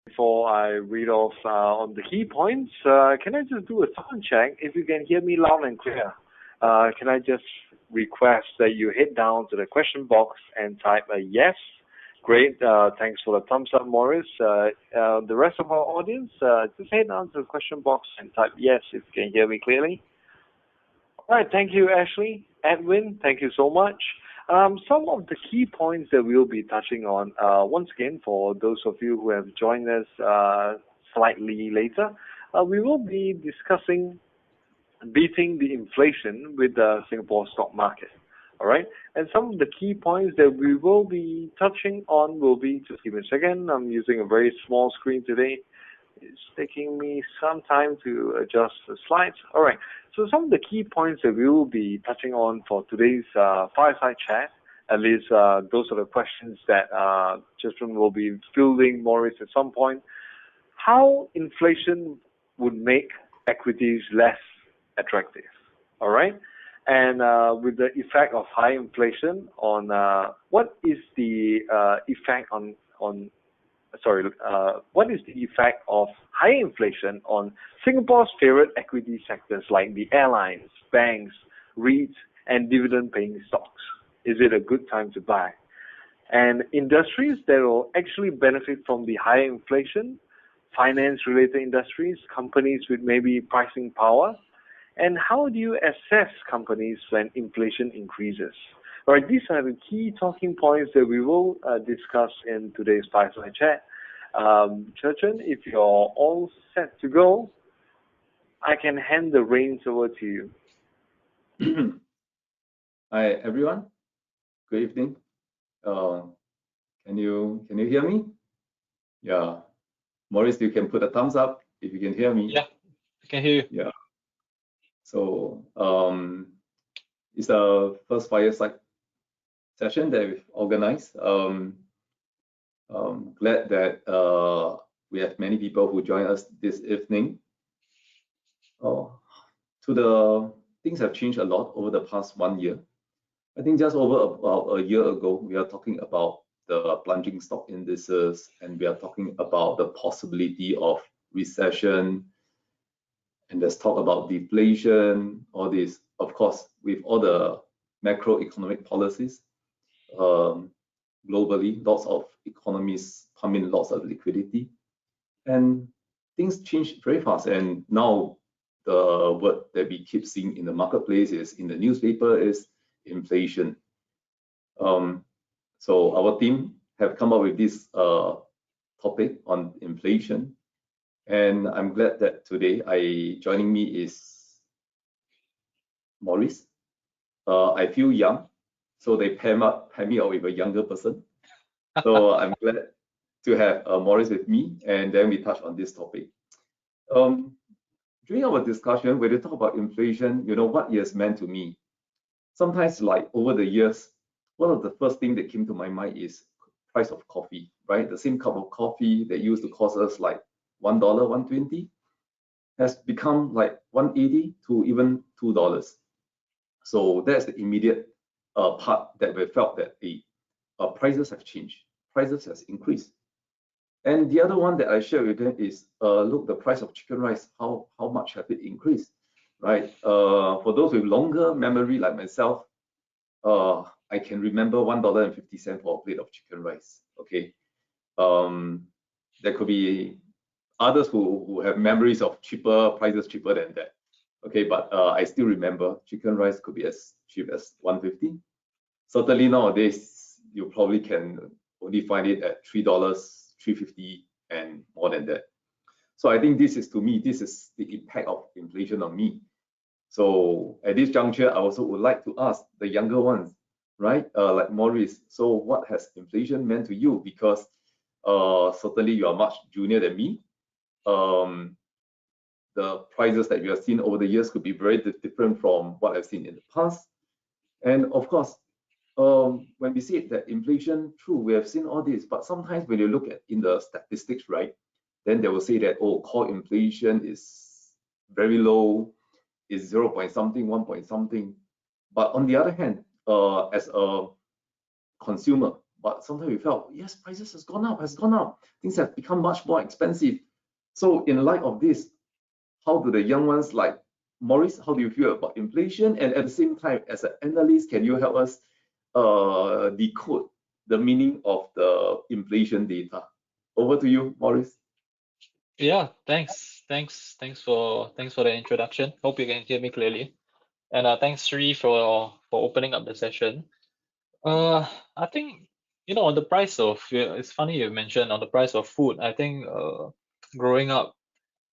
Before I read off on the key points, can I just do a sound check? If you can hear me loud and clear, can I just request that you head down to the question box and type a yes? Great. Thanks for the thumbs up, Mooris. The rest of our audience, just head down to the question box and type yes if you can hear me clearly. All right. Thank you, Ashley. Edwin, thank you so much. Some of the key points that we'll be touching on, once again, for those of you who have joined us slightly later, we will be discussing beating the inflation with the Singapore stock market. All right, and some of the key points that we will be touching on will be, just give me a second, I'm using a very small screen today. It's taking me some time to adjust the slides. All right, so some of the key points that we will be touching on for today's fireside chat, at least those are the questions that Children will be fielding Mooris at some point. How inflation would make equities less attractive, all right? And with the effect of high inflation on what is the effect what is the effect of high inflation on Singapore's favorite equity sectors like the airlines, banks, REITs, and dividend-paying stocks? Is it a good time to buy? And industries that will actually benefit from the higher inflation, finance-related industries, companies with maybe pricing power, and how do you assess companies when inflation increases? All right, these are the key talking points that we will discuss in today's Fireside Chat. Che Chern, if you're all set to go, I can hand the reins over to you. Hi, everyone. Good evening. Can you hear me? Yeah. Mooris, you can put a thumbs up if you can hear me. Yeah, I can hear you. Yeah. So it's the first fireside session that we've organized. Glad that we have many people who join us this evening. Things have changed a lot over the past 1 year. I think just over about a year ago, we are talking about the plunging stock indices, and we are talking about the possibility of recession, and there's talk about deflation, all this. Of course, with all the macroeconomic policies, globally, lots of economies pump in lots of liquidity, and things change very fast. And now the word that we keep seeing in the marketplace is, in the newspaper, is inflation. So our team have come up with this topic on inflation, and I'm glad that today joining me is Mooris. I feel young, so they pair me up with a younger person. So I'm glad to have Mooris with me, and then we touch on this topic. During our discussion, when we talk about inflation, what it has meant to me. Sometimes, like over the years, one of the first things that came to my mind is price of coffee, right? The same cup of coffee that used to cost us like $1, $1.20 has become like $1.80 to even $2. So that's the immediate part that we felt that the prices have changed, prices has increased. And the other one that I share with them is, look, the price of chicken rice, how much have it increased, right? For those with longer memory like myself, I can remember $1.50 for a plate of chicken rice. Okay, there could be others who have memories of prices cheaper than that. Okay, but I still remember chicken rice could be as cheap as $1.50. Certainly nowadays, you probably can only find it at $3, $3.50, and more than that. So I think this is, to me, this is the impact of inflation on me. So at this juncture, I also would like to ask the younger ones, right? Like Mooris, so what has inflation meant to you? Because certainly you are much junior than me. The prices that you have seen over the years could be very different from what I've seen in the past. And of course, when we see that inflation, true, we have seen all this, but sometimes when you look at in the statistics, right, then they will say that, oh, core inflation is very low, is 0 point something, 1 point something. But on the other hand, as a consumer, but sometimes we felt, yes, prices has gone up. Things have become much more expensive. So in light of this, how do the young ones like Mooris, how do you feel about inflation? And at the same time, as an analyst, can you help us decode the meaning of the inflation data? Over to you, Mooris. Yeah, thanks for the introduction. Hope you can hear me clearly. And thanks Sri for opening up the session. I think on the price of it's funny you mentioned on the price of food. I think growing up,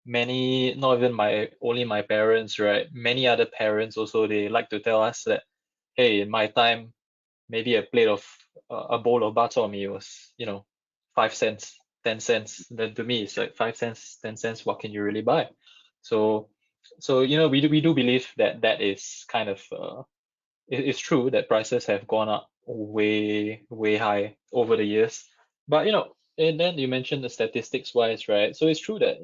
many, not even only my parents, right? Many other parents also, they like to tell us that, hey, in my time, maybe a bowl of bak chor mee was 5 cents, 10 cents. Then to me it's like 5 cents, 10 cents, what can you really buy? So we do believe that is kind of it's true that prices have gone up way high over the years. But and then you mentioned the statistics wise, right? So it's true that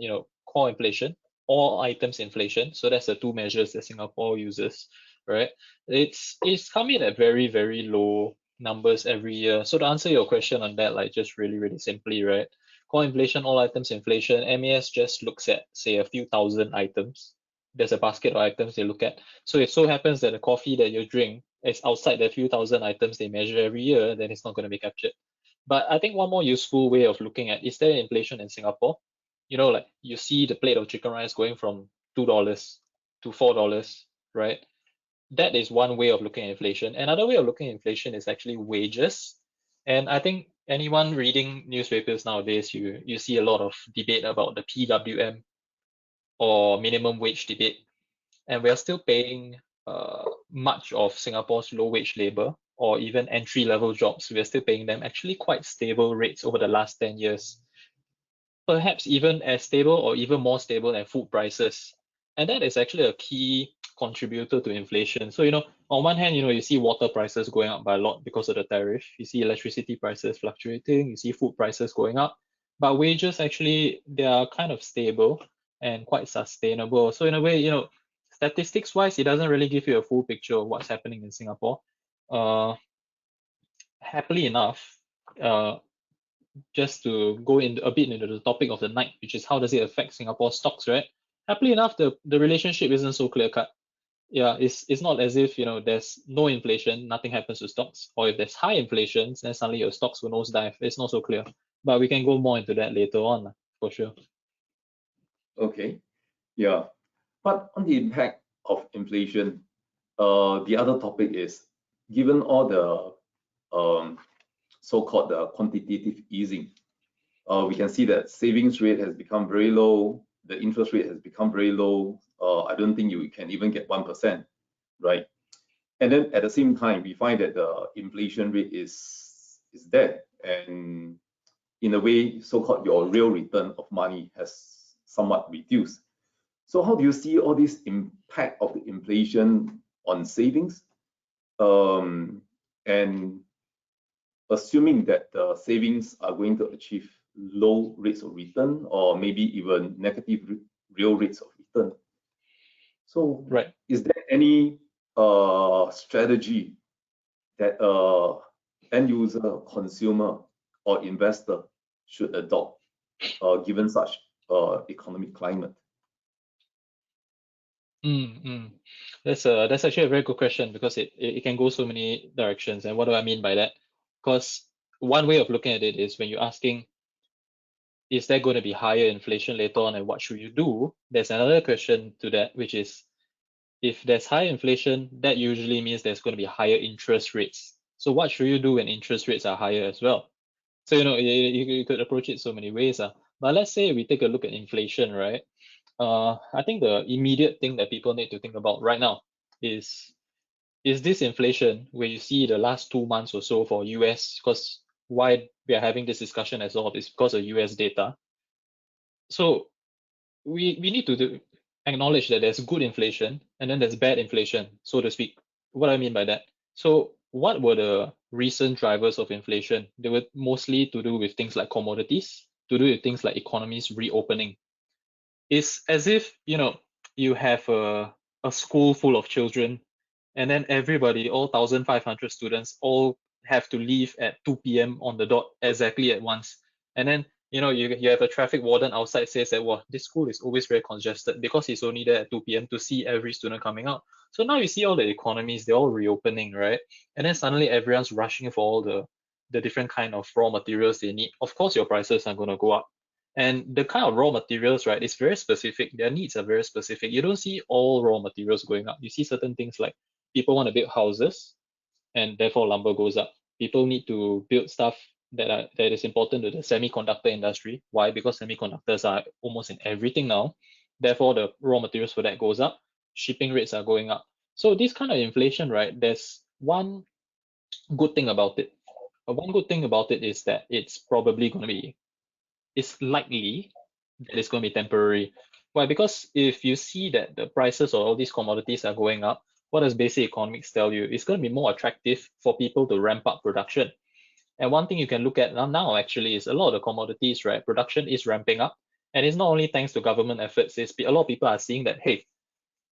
core inflation, all items inflation, so that's the two measures that Singapore uses, right? It's come in at very low numbers every year. So to answer your question on that, like just really simply, right? Core inflation, all items inflation, MAS just looks at, say, a few thousand items. There's a basket of items they look at. So it so happens that the coffee that you drink is outside the few thousand items they measure every year, then it's not going to be captured. But I think one more useful way of looking at, is there inflation in Singapore? Like you see the plate of chicken rice going from $2 to $4, right? That is one way of looking at inflation. Another way of looking at inflation is actually wages. And I think anyone reading newspapers nowadays, you see a lot of debate about the PWM or minimum wage debate. And we are still paying much of Singapore's low wage labor or even entry level jobs. We are still paying them actually quite stable rates over the last 10 years. Perhaps even as stable or even more stable than food prices. And that is actually a key contributor to inflation. So, on one hand, you see water prices going up by a lot because of the tariff. You see electricity prices fluctuating, you see food prices going up. But wages actually, they are kind of stable and quite sustainable. So in a way, statistics wise, it doesn't really give you a full picture of what's happening in Singapore. Happily enough, just to go in a bit into the topic of the night, which is how does it affect Singapore stocks, right? Happily enough, the relationship isn't so clear cut. Yeah, it's not as if there's no inflation, nothing happens to stocks, or if there's high inflation, then suddenly your stocks will nosedive. It's not so clear, but we can go more into that later on, for sure. Okay, yeah. But on the impact of inflation, the other topic is, given all the so-called quantitative easing, we can see that savings rate has become very low. The interest rate has become very low. I don't think you can even get 1%, right? And then at the same time, we find that the inflation rate is there, and in a way, so-called your real return of money has somewhat reduced. So how do you see all this impact of the inflation on savings? And assuming that the savings are going to achieve low rates of return or maybe even negative real rates of return. So right, is there any strategy that end user, consumer, or investor should adopt given such economic climate? That's actually a very good question, because it can go so many directions. And what do I mean by that? Because one way of looking at it is, when you're asking, is there going to be higher inflation later on and what should you do? There's another question to that, which is, if there's high inflation, that usually means there's going to be higher interest rates. So what should you do when interest rates are higher as well? So you could approach it so many ways. But let's say we take a look at inflation, right? I think the immediate thing that people need to think about right now is this inflation, where you see the last 2 months or so for US, because why we are having this discussion as well is because of US data. So we need to acknowledge that there's good inflation and then there's bad inflation, so to speak. What do I mean by that? So what were the recent drivers of inflation? They were mostly to do with things like commodities, to do with things like economies reopening. It's as if you have a school full of children, and then everybody, all 1,500 students, all have to leave at 2 p.m. on the dot exactly at once. And then, you have a traffic warden outside says that, well, this school is always very congested because he's only there at 2 p.m. to see every student coming out. So now you see all the economies, they're all reopening, right? And then suddenly everyone's rushing for all the different kind of raw materials they need. Of course, your prices are going to go up. And the kind of raw materials, right, is very specific. Their needs are very specific. You don't see all raw materials going up. You see certain things like people want to build houses, and therefore lumber goes up. People need to build stuff that is important to the semiconductor industry. Why? Because semiconductors are almost in everything now. Therefore, the raw materials for that goes up. Shipping rates are going up. So this kind of inflation, right, there's one good thing about it. One good thing about it is that it's likely that it's going to be temporary. Why? Because if you see that the prices of all these commodities are going up, what does basic economics tell you? It's going to be more attractive for people to ramp up production. And one thing you can look at now actually is a lot of the commodities, right? Production is ramping up. And it's not only thanks to government efforts, it's a lot of people are seeing that, hey,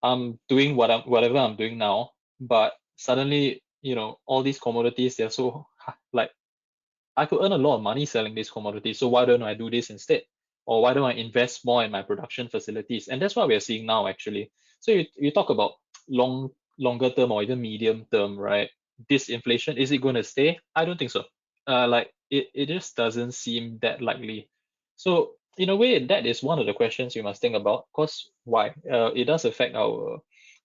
I'm doing whatever I'm doing now, but suddenly, all these commodities, they're so like, I could earn a lot of money selling these commodities. So why don't I do this instead? Or why don't I invest more in my production facilities? And that's what we're seeing now, actually. So you talk about longer term or even medium term, right? This inflation, is it going to stay? I don't think so. It just doesn't seem that likely. So in a way, that is one of the questions you must think about. Because why? It does affect our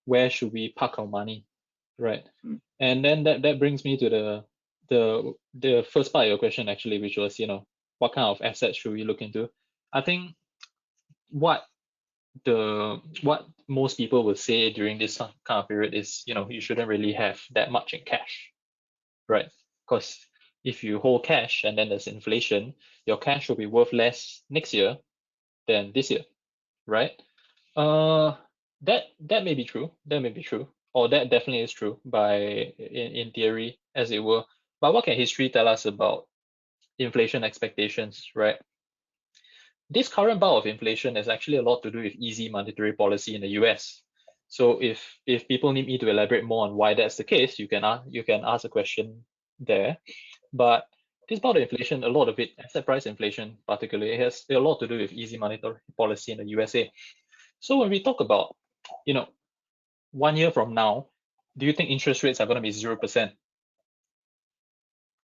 where should we park our money, right? And then that brings me to the first part of your question actually, which was, what kind of assets should we look into? I think what most people would say during this kind of period is, you shouldn't really have that much in cash, right? Because if you hold cash and then there's inflation, your cash will be worth less next year than this year, right? That may be true. That may be true, or that definitely is true in theory, as it were. But what can history tell us about inflation expectations, right? This current bout of inflation has actually a lot to do with easy monetary policy in the US. So if people need me to elaborate more on why that's the case, you can ask a question there. But this bout of inflation, a lot of it, asset price inflation particularly, it has a lot to do with easy monetary policy in the USA. So when we talk about, 1 year from now, do you think interest rates are going to be 0%?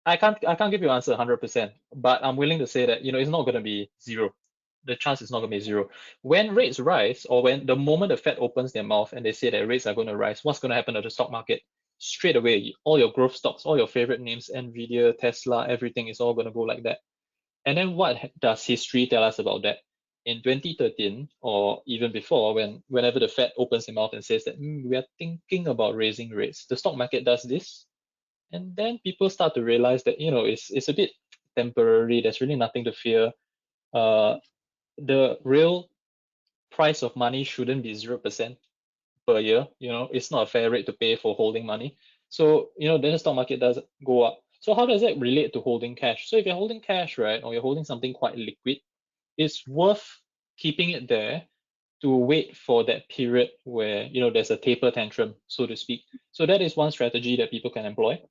I can't give you an answer 100%, but I'm willing to say that, it's not going to be zero. The chance is not going to be zero. When rates rise, or when the moment the Fed opens their mouth and they say that rates are going to rise, what's going to happen to the stock market? Straight away, all your growth stocks, all your favorite names, Nvidia, Tesla, everything is all going to go like that. And then what does history tell us about that? In 2013, or even before, whenever the Fed opens their mouth and says that we are thinking about raising rates, the stock market does this. And then people start to realize that, it's a bit temporary. There's really nothing to fear. The real price of money shouldn't be 0% per year. It's not a fair rate to pay for holding money. So, then the stock market does go up. So how does that relate to holding cash? So if you're holding cash, right, or you're holding something quite liquid, it's worth keeping it there to wait for that period where, there's a taper tantrum, so to speak. So that is one strategy that people can employ.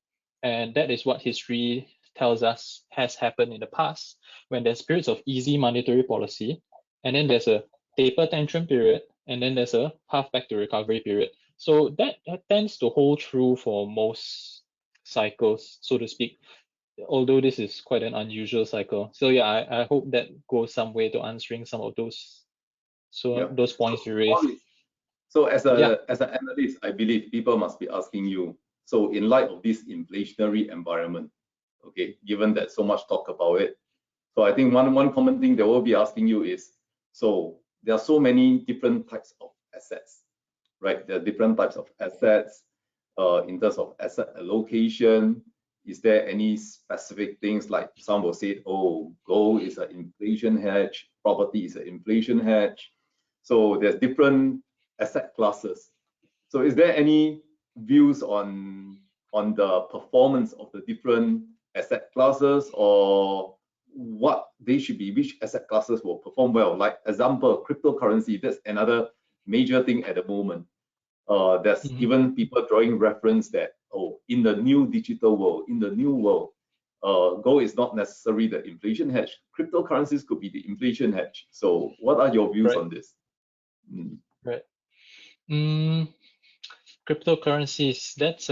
And that is what history tells us has happened in the past, when there's periods of easy monetary policy, and then there's a taper tantrum period, and then there's a path back to recovery period. So that tends to hold true for most cycles, so to speak, although this is quite an unusual cycle. So yeah, I hope that goes some way to answering some of those those points you raised. So as an analyst, I believe people must be asking you, so in light of this inflationary environment, okay, given that so much talk about it, so I think one common thing they will be asking you is, so there are so many different types of assets, right? There are different types of assets in terms of asset allocation. Is there any specific things, like some will say, oh, gold is an inflation hedge, property is an inflation hedge. So there's different asset classes. So is there any views on the performance of the different asset classes, or what they should be, which asset classes will perform well? Like example, cryptocurrency, that's another major thing at the moment. There's even people drawing reference that oh, in the new digital world, in the new world, gold is not necessarily the inflation hedge. Cryptocurrencies could be the inflation hedge. So what are your views Right. on this? Right. Cryptocurrencies, that's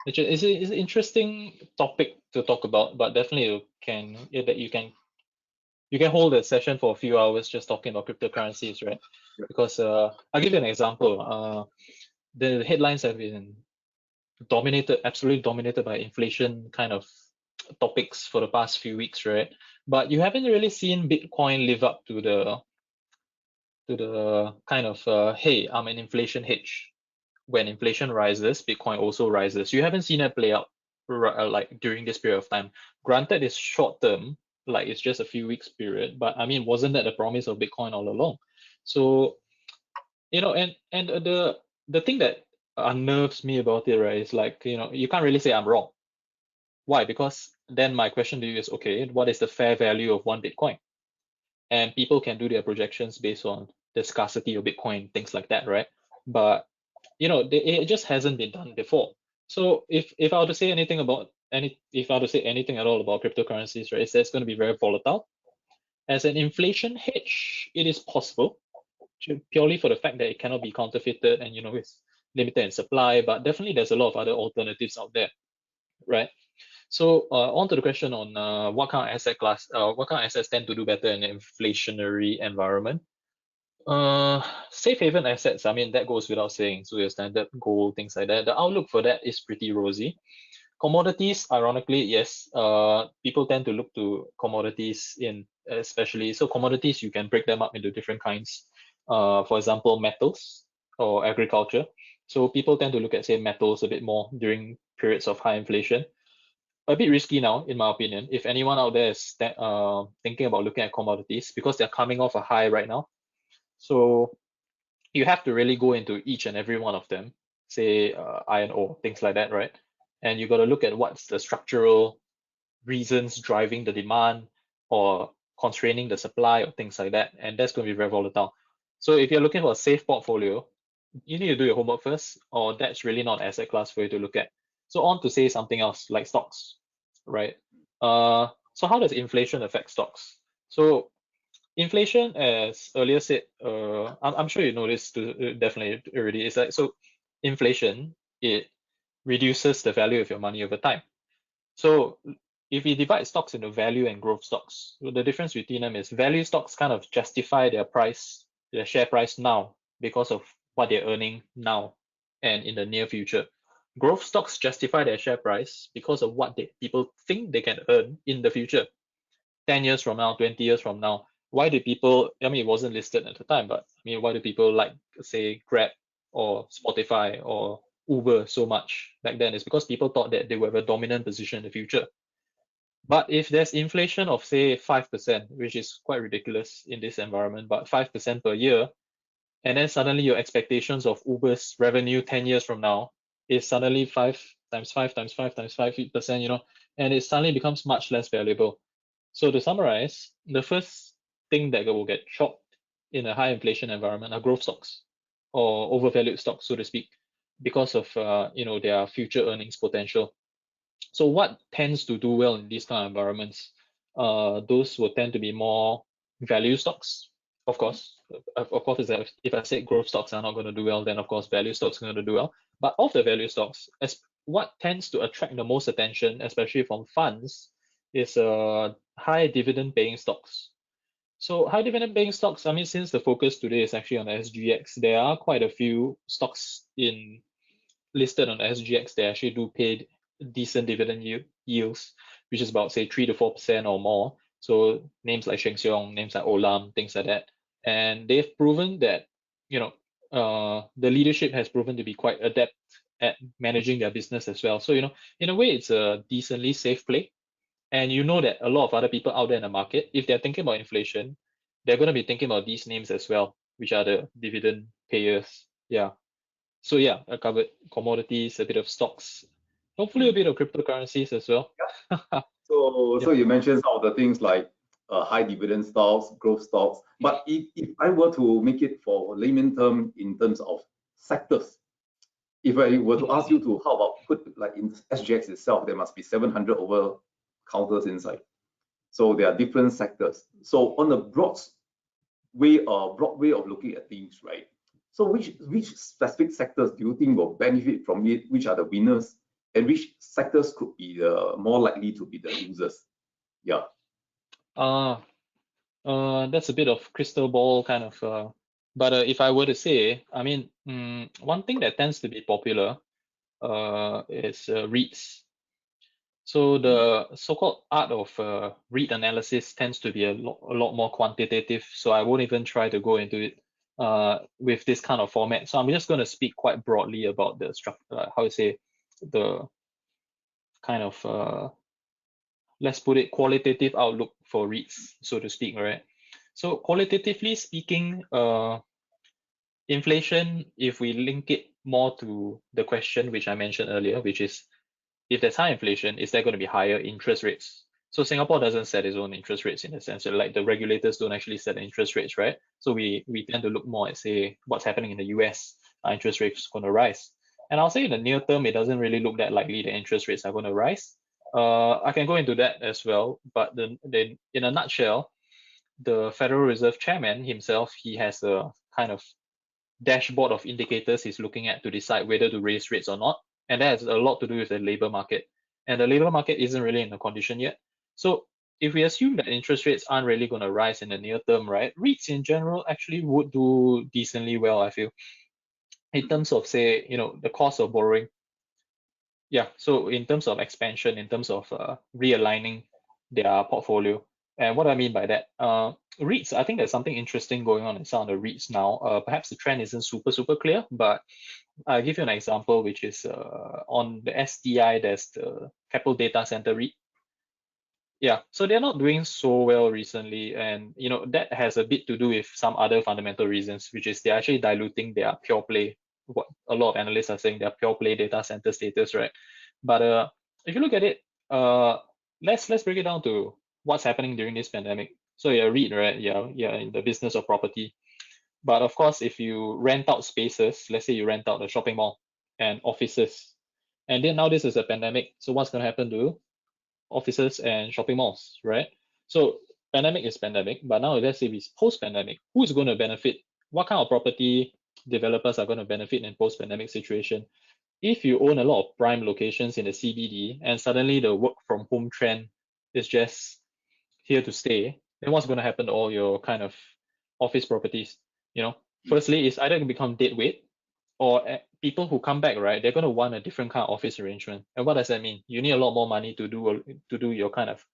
it's an interesting topic to talk about, but definitely you can hold a session for a few hours just talking about cryptocurrencies, right? Yeah. Because I'll give you an example. The headlines have been absolutely dominated by inflation kind of topics for the past few weeks, right? But you haven't really seen Bitcoin live up to the kind of hey, I'm an inflation hedge. When inflation rises, Bitcoin also rises. You haven't seen it play out like during this period of time. Granted, it's short term, like it's just a few weeks period, but I mean, wasn't that the promise of Bitcoin all along? So, and the thing that unnerves me about it, right, is like, you can't really say I'm wrong. Why? Because then my question to you is, okay, what is the fair value of one Bitcoin? And people can do their projections based on the scarcity of Bitcoin, things like that, right? But it just hasn't been done before. So if I were to say anything at all about cryptocurrencies, right, it's that it's going to be very volatile. As an inflation hedge, it is possible, purely for the fact that it cannot be counterfeited and it's limited in supply. But definitely, there's a lot of other alternatives out there, right? So on to the question on what kind of assets tend to do better in an inflationary environment. Safe haven assets, I mean, that goes without saying. So your standard gold, things like that. The outlook for that is pretty rosy. Commodities, ironically, yes, people tend to look to commodities so commodities, you can break them up into different kinds. For example, metals or agriculture. So people tend to look at, say, metals a bit more during periods of high inflation. A bit risky now, in my opinion. If anyone out there is thinking about looking at commodities, because they're coming off a high right now, so you have to really go into each and every one of them, say iron ore, things like that, right? And you got to look at what's the structural reasons driving the demand or constraining the supply or things like that. And that's going to be very volatile. So if you're looking for a safe portfolio, you need to do your homework first, or that's really not asset class for you to look at. So on to say something else like stocks, right? So how does inflation affect stocks? So inflation, as earlier said, I'm sure you know this definitely already. It's like, so inflation, it reduces the value of your money over time. So if we divide stocks into value and growth stocks, the difference between them is value stocks kind of justify their share price now because of what they're earning now and in the near future. Growth stocks justify their share price because of what people think they can earn in the future. 10 years from now, 20 years from now, why do people, I mean, it wasn't listed at the time, but I mean, why do people like, say, Grab or Spotify or Uber so much back then? It's because people thought that they would have a dominant position in the future. But if there's inflation of, say, 5%, which is quite ridiculous in this environment, but 5% per year, and then suddenly your expectations of Uber's revenue 10 years from now is suddenly 5 times 5 times 5 times 5%, and it suddenly becomes much less valuable. So to summarize, the first thing that will get chopped in a high inflation environment are growth stocks or overvalued stocks, so to speak, because of their future earnings potential. So what tends to do well in these kind of environments? Those will tend to be more value stocks, of course. Of course, if I say growth stocks are not going to do well, then of course value stocks are going to do well. But of the value stocks, what tends to attract the most attention, especially from funds, is high dividend-paying stocks. So high dividend-paying stocks, I mean, since the focus today is actually on SGX, there are quite a few stocks listed on SGX that actually do pay decent dividend yields, which is about, say, 3 to 4% or more. So names like Sheng Siong, names like Olam, things like that. And they've proven that, the leadership has proven to be quite adept at managing their business as well. So, in a way, it's a decently safe play. And you know that a lot of other people out there in the market, if they're thinking about inflation, they're going to be thinking about these names as well, which are the dividend payers. Yeah. So yeah, I covered commodities, a bit of stocks, hopefully a bit of cryptocurrencies as well. So you mentioned some of the things like high dividend stocks, growth stocks. But if I were to make it for layman term in terms of sectors, if I were to ask you to, how about put like in SGX itself, there must be 700 over counters inside. So there are different sectors. So on a broad way of looking at things, right? So which specific sectors do you think will benefit from it? Which are the winners, and which sectors could be the more likely to be the losers? Yeah. That's a bit of crystal ball kind of. But if I were to say, I mean, one thing that tends to be popular is REITs. So the so-called art of REIT analysis tends to be a lot more quantitative. So I won't even try to go into it with this kind of format. So I'm just going to speak quite broadly about the structure, how to say, the kind of let's put it qualitative outlook for REITs, so to speak, right? So qualitatively speaking, inflation, if we link it more to the question which I mentioned earlier, which is if there's high inflation, is there going to be higher interest rates? So Singapore doesn't set its own interest rates in a sense. So like the regulators don't actually set the interest rates, right? So we tend to look more at, say, what's happening in the US. Are interest rates going to rise? And I'll say in the near term, it doesn't really look that likely the interest rates are going to rise. I can go into that as well, but then in a nutshell, the Federal Reserve Chairman himself, he has a kind of dashboard of indicators he's looking at to decide whether to raise rates or not. And that has a lot to do with the labor market. And the labor market isn't really in a condition yet. So if we assume that interest rates aren't really going to rise in the near term, right, REITs in general actually would do decently well, I feel, in terms of, say, the cost of borrowing. Yeah, so in terms of expansion, in terms of realigning their portfolio. And what I mean by that, REITs, I think there's something interesting going on in some of the REITs now. Perhaps the trend isn't super clear, but I'll give you an example, which is on the SDI, there's the Keppel Data Center REIT. Yeah, so they're not doing so well recently, and that has a bit to do with some other fundamental reasons, which is they're actually diluting their pure play. What a lot of analysts are saying, their pure play data center status, right? But if you look at it, let's break it down to what's happening during this pandemic. So you're a REIT, right? Yeah, in the business of property. But of course, if you rent out spaces, let's say you rent out a shopping mall and offices, and then now this is a pandemic, so what's going to happen to offices and shopping malls, right? So pandemic is pandemic, but now let's say it's post-pandemic, who's going to benefit? What kind of property developers are going to benefit in post-pandemic situation? If you own a lot of prime locations in the CBD and suddenly the work from home trend is just here to stay, then what's going to happen to all your kind of office properties? Firstly, it's either going to become dead weight, or people who come back, right, they're going to want a different kind of office arrangement. And what does that mean? You need a lot more money to do your kind of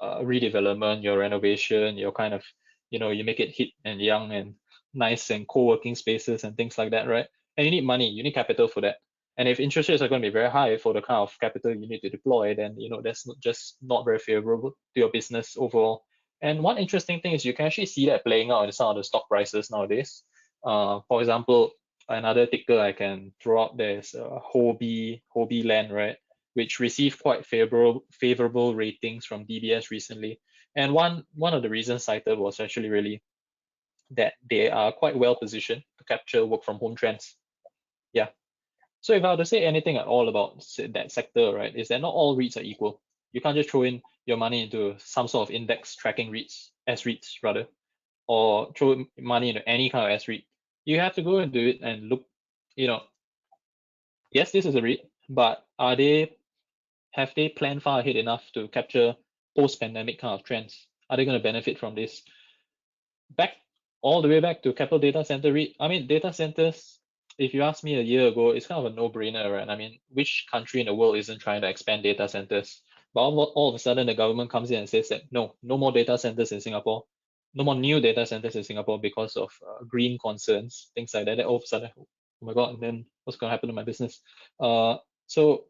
redevelopment, your renovation, your kind of, you make it hip and young and nice and co-working spaces and things like that, right? And you need money, you need capital for that. And if interest rates are going to be very high for the kind of capital you need to deploy, then that's just not very favorable to your business overall. And one interesting thing is you can actually see that playing out in some of the stock prices nowadays. For example, another ticker I can throw out there is Hobie Land, right, which received quite favorable ratings from DBS recently. And one of the reasons cited was actually really that they are quite well positioned to capture work from home trends. Yeah. So if I were to say anything at all about that sector, right, is that not all REITs are equal. You can't just throw in your money into some sort of index tracking REITs, S-REITs rather, or throw money into any kind of S-REIT. You have to go into it and look, yes, this is a REIT, but have they planned far ahead enough to capture post-pandemic kind of trends? Are they going to benefit from this? All the way back to Keppel Data Center REIT. I mean, data centers, if you asked me a year ago, it's kind of a no-brainer, right? I mean, which country in the world isn't trying to expand data centers? But all of a sudden, the government comes in and says that, no more data centers in Singapore, no more new data centers in Singapore because of green concerns, things like that. Then all of a sudden, oh my God, and then what's going to happen to my business? So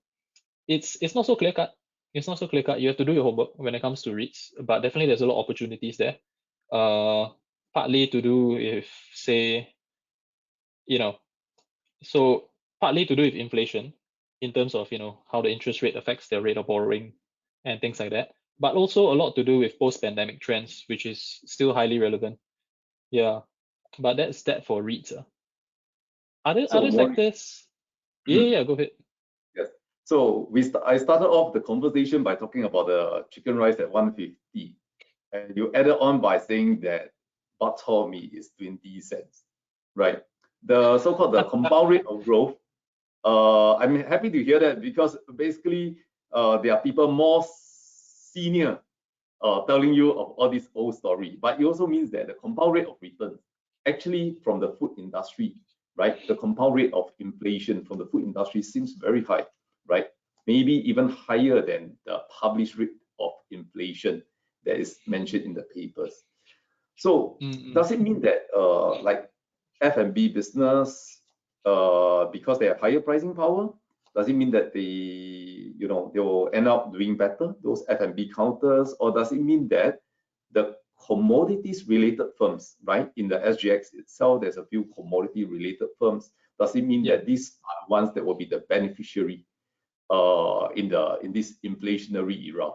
it's not so clear cut. It's not so clear cut. You have to do your homework when it comes to REITs, but definitely there's a lot of opportunities there. Partly to do with, say, so partly to do with inflation in terms of, how the interest rate affects their rate of borrowing and things like that. But also a lot to do with post-pandemic trends, which is still highly relevant. Yeah, but that's that for REITs. Other So sectors, Yeah, go ahead. Yes. So I started off the conversation by talking about the chicken rice at 150, and you added on by saying that bak chor mee is 20 cents, right? The so-called the compound rate of growth. I'm happy to hear that, because basically there are people more senior telling you of all this old story, but it also means that the compound rate of return actually from the food industry, right? The compound rate of inflation from the food industry seems very high, right? Maybe even higher than the published rate of inflation that is mentioned in the papers. So does it mean that like F&B business, because they have higher pricing power, does it mean that they will end up doing better, those F&B counters, or does it mean that the commodities related firms, right? In the SGX itself, there's a few commodity related firms. Does it mean that these are the ones that will be the beneficiary in this inflationary era?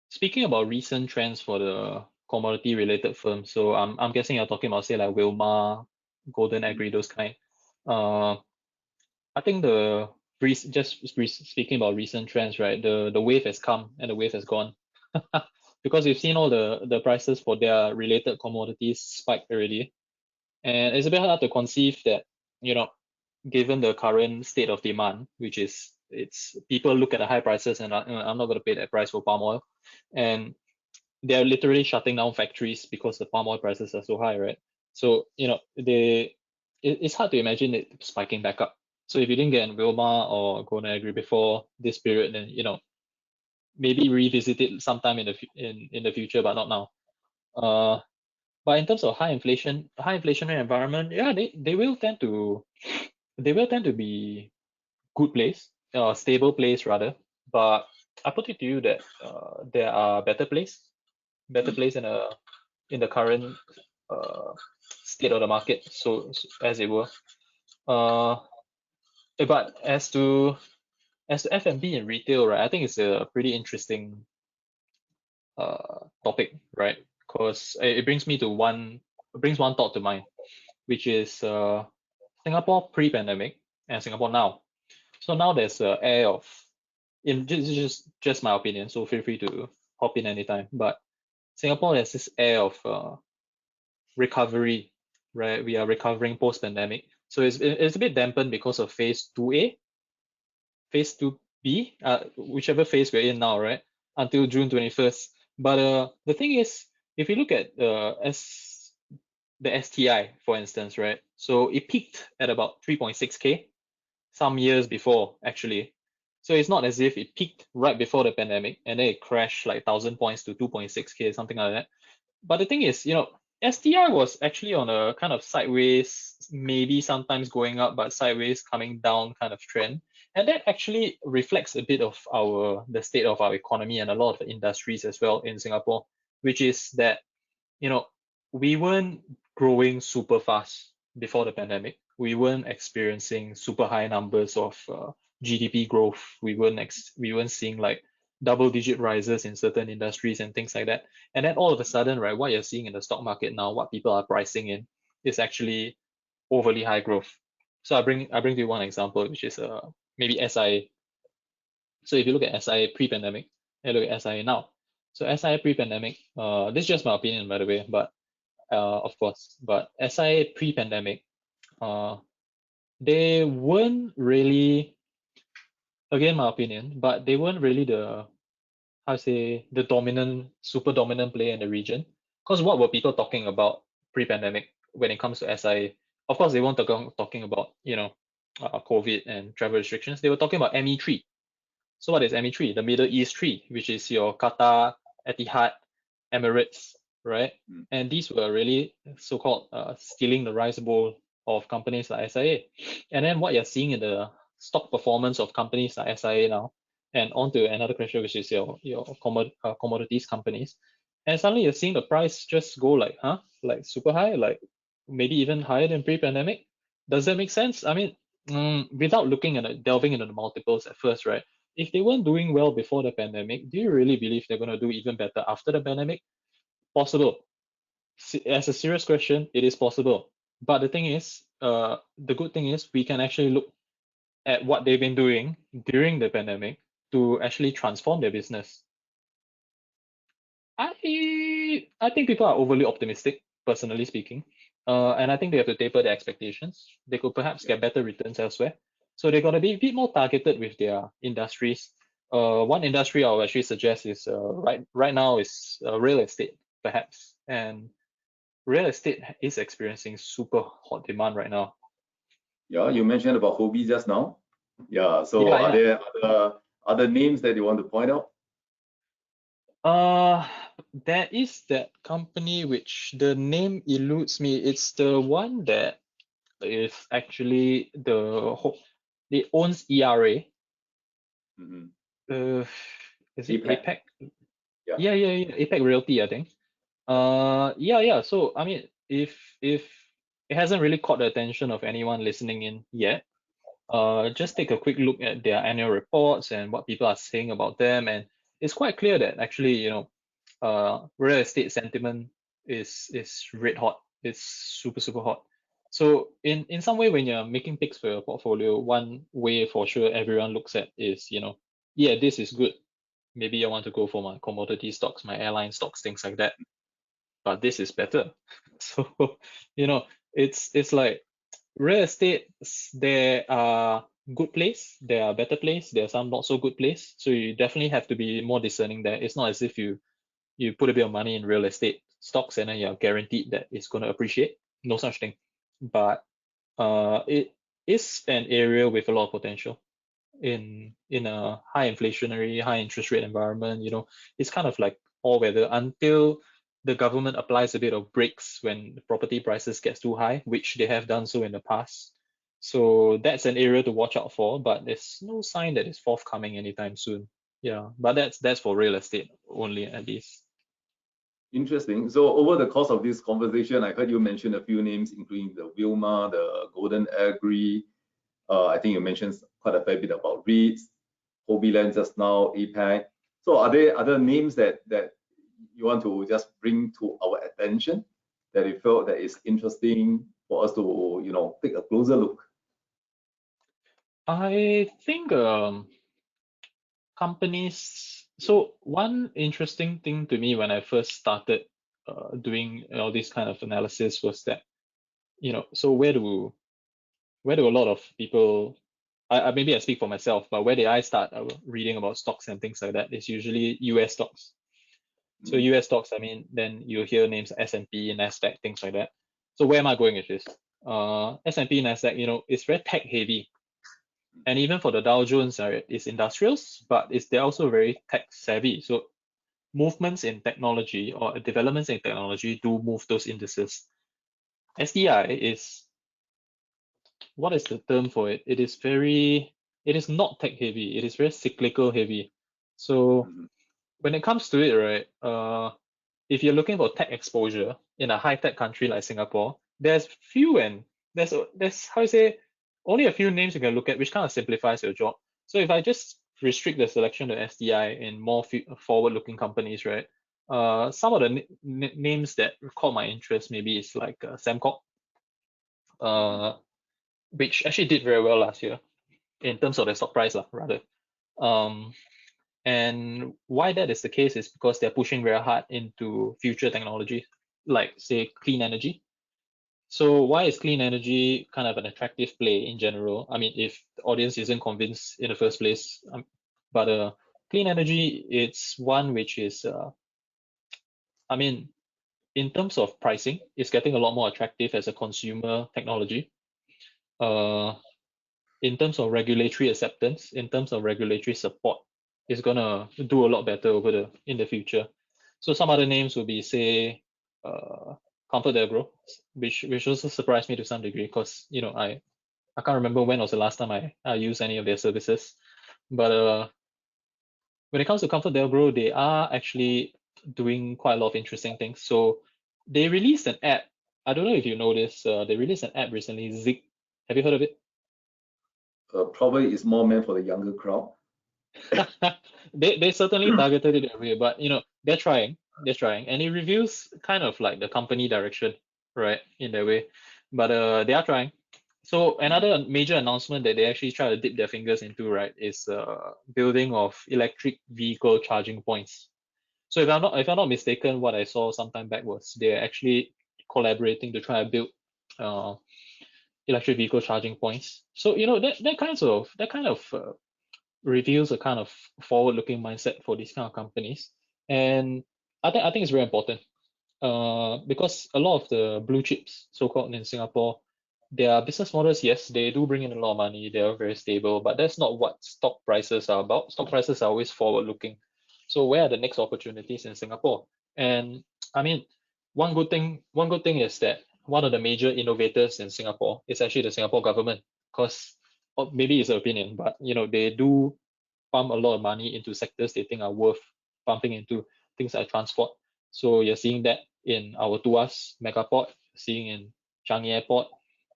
Speaking about recent trends for the commodity related firms, so I'm guessing you're talking about, say, like Wilmar, Golden Agri, those kind. I think speaking about recent trends, right? The wave has come and the wave has gone. Because we've seen all the prices for their related commodities spike already. And it's a bit hard to conceive that, given the current state of demand, which is people look at the high prices and I'm not going to pay that price for palm oil. And they're literally shutting down factories because the palm oil prices are so high, right? So, it's hard to imagine it spiking back up. So if you didn't get in Wilmar or Golden Agri before this period, then, maybe revisit it sometime in the future, but not now. But in terms of high inflationary environment, yeah, they will tend to be good place, stable place rather. But I put it to you that there are better place in the current state of the market, so as it were. But as to F&B and retail, right, I think it's a pretty interesting topic, right? Because it brings one thought to mind, which is Singapore pre-pandemic and Singapore now. So now there's an air of, this is just my opinion, so feel free to hop in anytime. But Singapore has this air of recovery, right? We are recovering post-pandemic. So it's a bit dampened because of phase 2A, phase 2B, whichever phase we're in now, right? Until June 21st. But the thing is, if you look at the STI, for instance, right? So it peaked at about 3.6K some years before, actually. So it's not as if it peaked right before the pandemic and then it crashed like 1,000 points to 2.6K, something like that. But the thing is, STI was actually on a kind of sideways, maybe sometimes going up, but sideways coming down kind of trend. And that actually reflects a bit of the state of our economy and a lot of the industries as well in Singapore, which is that, we weren't growing super fast before the pandemic. We weren't experiencing super high numbers of GDP growth. We weren't seeing like double-digit rises in certain industries and things like that. And then all of a sudden, right, what you're seeing in the stock market now, what people are pricing in, is actually overly high growth. So I bring to you one example, which is maybe SIA. So if you look at SIA pre-pandemic and look at SIA now, so SIA pre-pandemic, this is just my opinion, by the way, but of course, but SIA pre-pandemic, they weren't really, again, my opinion, but they weren't really the super dominant player in the region. Because what were people talking about pre-pandemic when it comes to SIA? Of course, they weren't talking about, COVID and travel restrictions. They were talking about ME3. So what is ME3? The Middle East 3, which is your Qatar, Etihad, Emirates, right? And these were really so-called stealing the rice bowl of companies like SIA. And then what you're seeing in the stock performance of companies like SIA now, and on to another question, which is your commodities companies. And suddenly you're seeing the price just go like super high, like maybe even higher than pre-pandemic. Does that make sense? I mean, without delving into the multiples at first, right? If they weren't doing well before the pandemic, do you really believe they're going to do even better after the pandemic? Possible. As a serious question, it is possible. But the thing is, the good thing is we can actually look at what they've been doing during the pandemic to actually transform their business. I think people are overly optimistic, personally speaking, and I think they have to taper their expectations. They could perhaps get better returns elsewhere, so they got to be a bit more targeted with their industries. One industry I'll actually suggest is right now is real estate, perhaps, and real estate is experiencing super hot demand right now. Yeah, you mentioned about Hobby just now. Yeah, so Yeah, are there other names that you want to point out? There is that company which the name eludes me. It's the one that is actually it owns ERA. Mhm. Is it APAC. APAC? Yeah. Yeah. APAC Realty, I think. Yeah. So I mean, if it hasn't really caught the attention of anyone listening in yet, just take a quick look at their annual reports and what people are saying about them, and it's quite clear that actually, real estate sentiment is red hot. It's super hot. So in some way, when you're making picks for your portfolio, one way for sure everyone looks at is, yeah, this is good. Maybe I want to go for my commodity stocks, my airline stocks, things like that. But this is better. So, it's like real estate, there are good place, there are better place, there are some not so good place. So you definitely have to be more discerning there. It's not as if you put a bit of money in real estate stocks and then you're guaranteed that it's going to appreciate. No such thing. But it is an area with a lot of potential in a high inflationary, high interest rate environment. It's kind of like all weather until the government applies a bit of brakes when the property prices gets too high, which they have done so in the past. So that's an area to watch out for, but there's no sign that it's forthcoming anytime soon. Yeah, but that's for real estate only at least. Interesting. So over the course of this conversation, I heard you mention a few names, including the Wilma, the Golden Agri. I think you mentioned quite a fair bit about REITs, Hobby Land just now, APAC. So are there other names that you want to just bring to our attention that you felt that is interesting for us to take a closer look? I think companies. So one interesting thing to me when I first started doing all this kind of analysis was that, so where do a lot of people, maybe I speak for myself, but where did I start reading about stocks and things like that? It's usually US stocks. So US stocks, I mean, then you hear names S&P, Nasdaq, things like that. So where am I going with this? S&P, Nasdaq, it's very tech heavy. And even for the Dow Jones, it's industrials, but they're also very tech savvy. So movements in technology or developments in technology do move those indices. SDI is, what is the term for it? It is not tech heavy. It is very cyclical heavy. So when it comes to it, right, if you're looking for tech exposure in a high tech country like Singapore, there's how you say, only a few names you can look at, which kind of simplifies your job. So if I just restrict the selection to SDI in more forward-looking companies, right? Some of the names that caught my interest maybe is like Samcor, which actually did very well last year in terms of the stock price, rather. And why that is the case is because they're pushing very hard into future technology, like say clean energy. So why is clean energy kind of an attractive play in general? I mean, if the audience isn't convinced in the first place, but clean energy, it's one which is, I mean, in terms of pricing, it's getting a lot more attractive as a consumer technology. In terms of regulatory acceptance, in terms of regulatory support, it's gonna do a lot better in the future. So some other names would be, say, ComfortDelGro, which also surprised me to some degree because I can't remember when was the last time I used any of their services. But when it comes to ComfortDelGro, they are actually doing quite a lot of interesting things. So they released an app. I don't know if you know this. They released an app recently, Zig. Have you heard of it? Probably it's more meant for the younger crowd. They certainly targeted it that way, but they're trying, and it reveals kind of like the company direction, right, in that way. but they are trying. So another major announcement that they actually try to dip their fingers into, right, is building of electric vehicle charging points. So if I'm not mistaken, what I saw sometime back was they're actually collaborating to try to build electric vehicle charging points. So that kind of reveals a kind of forward-looking mindset for these kind of companies, and I think it's very important because a lot of the blue chips, so-called in Singapore, their business models, yes, they do bring in a lot of money, they are very stable, but that's not what stock prices are about. Stock prices are always forward-looking. So where are the next opportunities in Singapore? And I mean, one good thing is that one of the major innovators in Singapore is actually the Singapore government, because maybe it's an opinion, but they do pump a lot of money into sectors they think are worth pumping into, things like transport. So you're seeing that in our Tuas megaport, seeing in Changi Airport,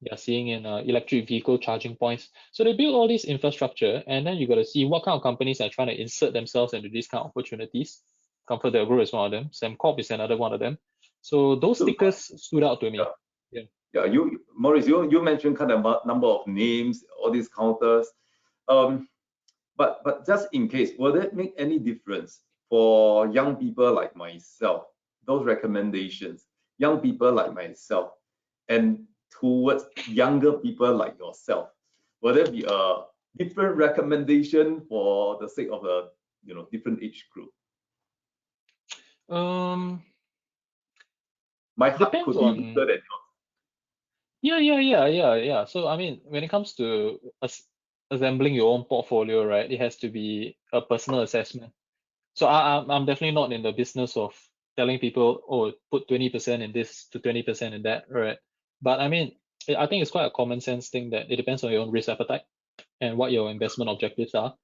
you're seeing in electric vehicle charging points. So they build all this infrastructure, and then you got to see what kind of companies are trying to insert themselves into these kind of opportunities. ComfortDelGro is one of them. Samcor is another one of them. So those stickers stood out to me. Yeah, Mooris, you mentioned kind of a number of names, all these counters. But just in case, will that make any difference for young people like myself? Those recommendations, young people like myself, and towards younger people like yourself, will there be a different recommendation for the sake of a different age group? My heart Depends could be on. weaker than yours. Yeah. So I mean, when it comes to assembling your own portfolio, right, it has to be a personal assessment. So I'm definitely not in the business of telling people, oh, put 20% in this to 20% in that, right? But I mean, I think it's quite a common sense thing that it depends on your own risk appetite and what your investment objectives are.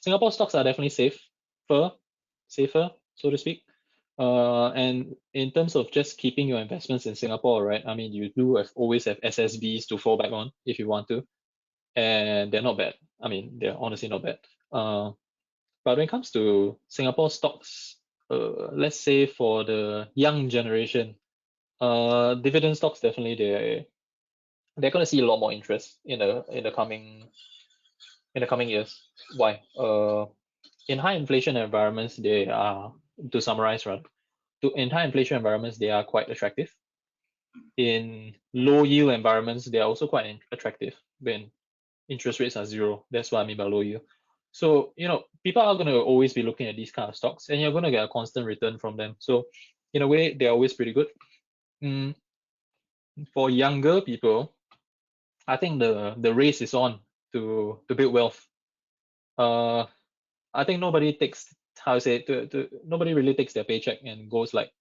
Singapore stocks are definitely safer, so to speak. And in terms of just keeping your investments in Singapore, right? I mean, you do always have SSBs to fall back on if you want to, and they're not bad. I mean, they're honestly not bad. But when it comes to Singapore stocks, let's say for the young generation, dividend stocks definitely they're going to see a lot more interest in the coming years. Why? In high inflation environments, they are, to summarize, right? In high inflation environments, they are quite attractive. In low yield environments, they are also quite attractive when interest rates are zero. That's what I mean by low yield. So, people are going to always be looking at these kind of stocks, and you're going to get a constant return from them. So, in a way, they're always pretty good. For younger people, I think the race is on to build wealth. I think nobody takes, nobody really takes their paycheck and goes like,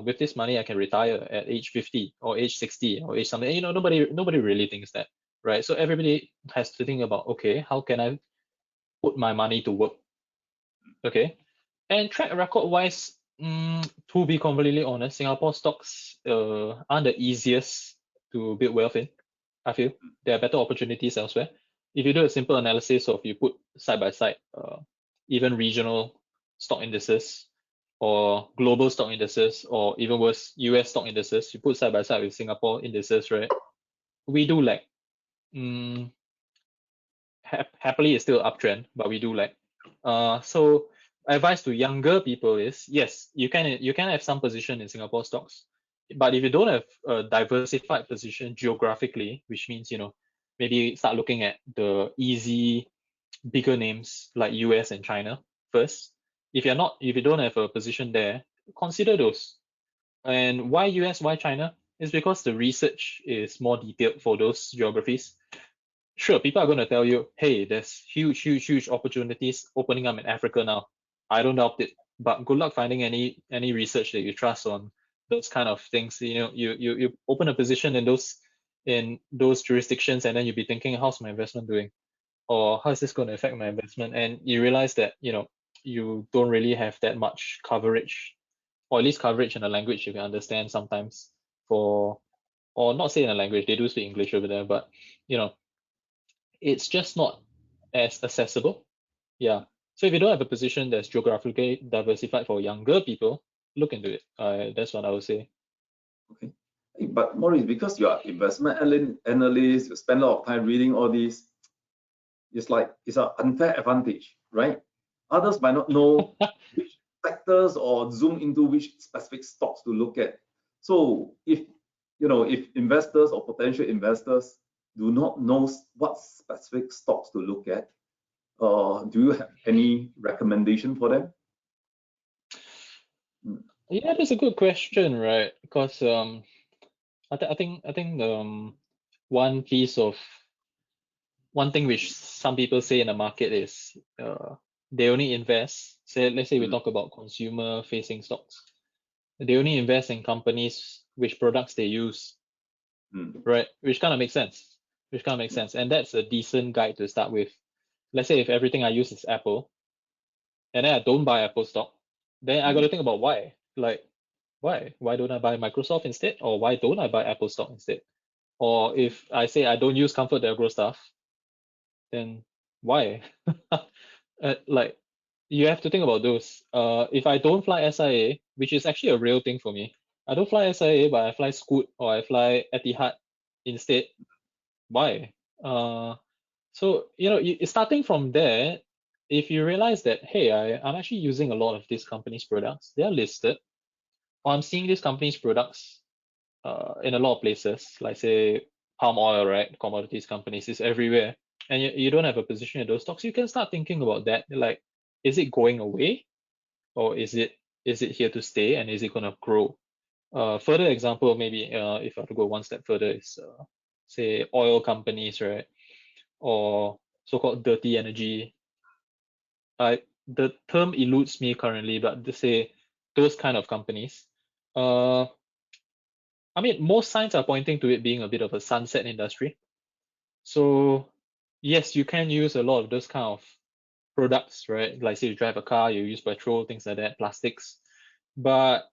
with this money I can retire at age 50 or age 60 or age something. Nobody really thinks that, right? So everybody has to think about, okay, how can I put my money to work? Okay, and track record wise, to be completely honest, Singapore stocks aren't the easiest to build wealth in. I feel there are better opportunities elsewhere. If you do a simple analysis of, you put side by side even regional stock indices or global stock indices, or even worse, US stock indices, you put side by side with Singapore indices, right? We do lag. Happily, it's still uptrend, but we do lag. So advice to younger people is, yes, you can have some position in Singapore stocks, but if you don't have a diversified position geographically, which means maybe start looking at the easy bigger names like US and China first. If you don't have a position there, consider those. And why US, why China? It's because the research is more detailed for those geographies. Sure, people are going to tell you, hey, there's huge opportunities opening up in Africa now. I don't doubt it, but good luck finding any research that you trust on those kind of things. You open a position in those jurisdictions, and then you'll be thinking, how's my investment doing, or how is this going to affect my investment? And you realize that you don't really have that much coverage, or at least coverage in a language you can understand sometimes. Or not say in a language, they do speak English over there, but it's just not as accessible. Yeah. So if you don't have a position that's geographically diversified for younger people, look into it. That's what I would say. Okay. But Mooris, because you are investment analyst, you spend a lot of time reading all these, it's like it's an unfair advantage, right? Others might not know which sectors or zoom into which specific stocks to look at. So if if investors or potential investors do not know what specific stocks to look at, do you have any recommendation for them? Yeah, that's a good question, right? Because I think one thing which some people say in the market is they only invest. Say, let's say we talk about consumer-facing stocks. They only invest in companies which products they use, right? Which kind of makes sense. And that's a decent guide to start with. Let's say if everything I use is Apple, and then I don't buy Apple stock, then I got to think about why. Like, why? Why don't I buy Microsoft instead? Or why don't I buy Apple stock instead? Or if I say I don't use ComfortDelGro stuff, then why? Like, you have to think about those. If I don't fly SIA, which is actually a real thing for me, I don't fly SIA, but I fly Scoot or I fly Etihad instead. Why? So starting from there, if you realize that, hey, I'm actually using a lot of these companies' products, they are listed, or I'm seeing these companies' products in a lot of places, like say palm oil, right? Commodities companies is everywhere, and you don't have a position in those stocks, you can start thinking about that. Like, is it going away, or is it here to stay, and is it gonna grow? Further example, maybe if I were to go one step further, is say oil companies, right? Or so-called dirty energy. The term eludes me currently, but to say those kind of companies. I mean, most signs are pointing to it being a bit of a sunset industry. So yes, you can use a lot of those kind of products, right? Like say you drive a car, you use petrol, things like that, plastics. But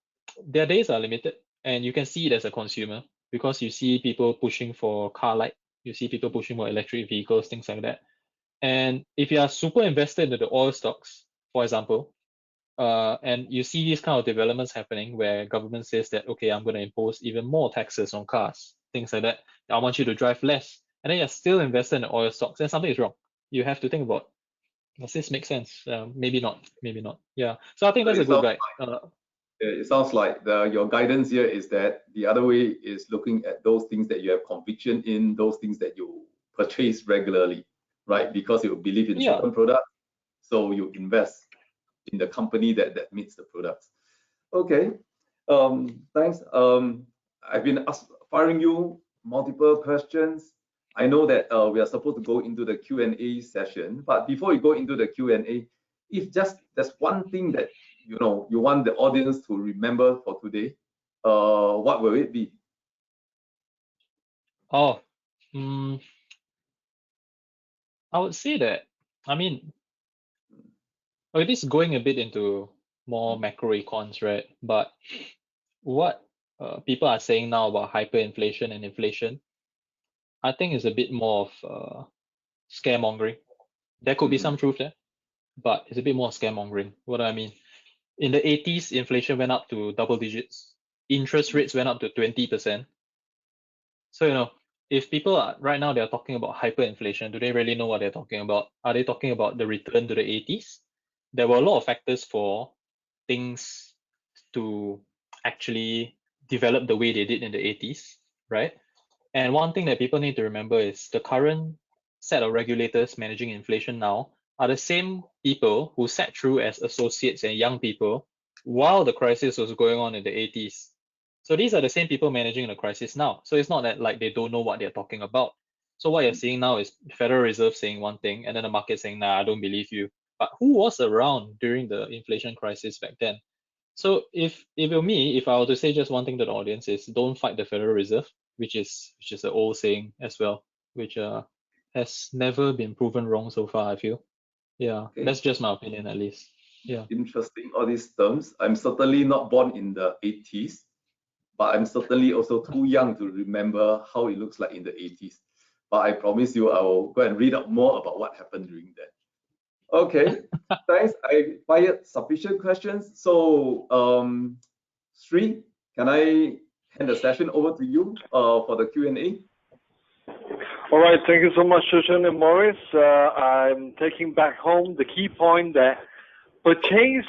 their days are limited, and you can see it as a consumer because you see people pushing for car light, you see people pushing for electric vehicles, things like that. And if you are super invested into the oil stocks, for example, and you see these kind of developments happening where government says that, okay, I'm going to impose even more taxes on cars, things like that. I want you to drive less, and then you're still invested in oil stocks, then something is wrong. You have to think about, does this make sense? Maybe not, maybe not. Yeah. So I think that's a good guide. It sounds like your guidance here is that the other way is looking at those things that you have conviction in, those things that you purchase regularly, right? Because you believe in certain products, so you invest in the company that meets the products. Okay, thanks. I've been firing you multiple questions. I know that we are supposed to go into the Q&A session, but before we go into the Q&A, if just there's one thing that you want the audience to remember for today, what will it be? I would say that, I mean, okay, this is going a bit into more macro econs, right? But what people are saying now about hyperinflation and inflation, I think is a bit more of scaremongering. There could be some truth there, but it's a bit more scaremongering. What do I mean? In the 80s, inflation went up to double digits. Interest rates went up to 20%. So, if people are right now, they're talking about hyperinflation, do they really know what they're talking about? Are they talking about the return to the 80s? There were a lot of factors for things to actually develop the way they did in the 80s, right? And one thing that people need to remember is the current set of regulators managing inflation now are the same people who sat through as associates and young people while the crisis was going on in the 80s. So these are the same people managing the crisis now. So it's not that like they don't know what they're talking about. So what you're seeing now is the Federal Reserve saying one thing and then the market saying, nah, I don't believe you. But who was around during the inflation crisis back then? So if it were me, if I were to say just one thing to the audience is don't fight the Federal Reserve, which is an old saying as well, which has never been proven wrong so far, I feel. Yeah, Okay. That's just my opinion at least. Yeah. Interesting, all these terms. I'm certainly not born in the 80s, but I'm certainly also too young to remember how it looks like in the 80s. But I promise you, I will go and read up more about what happened during that. Okay, thanks. I fired sufficient questions. So, Sri, can I hand the session over to you for the Q&A. All right, thank you so much, Chie Chern and Mooris. I'm taking back home the key point that purchase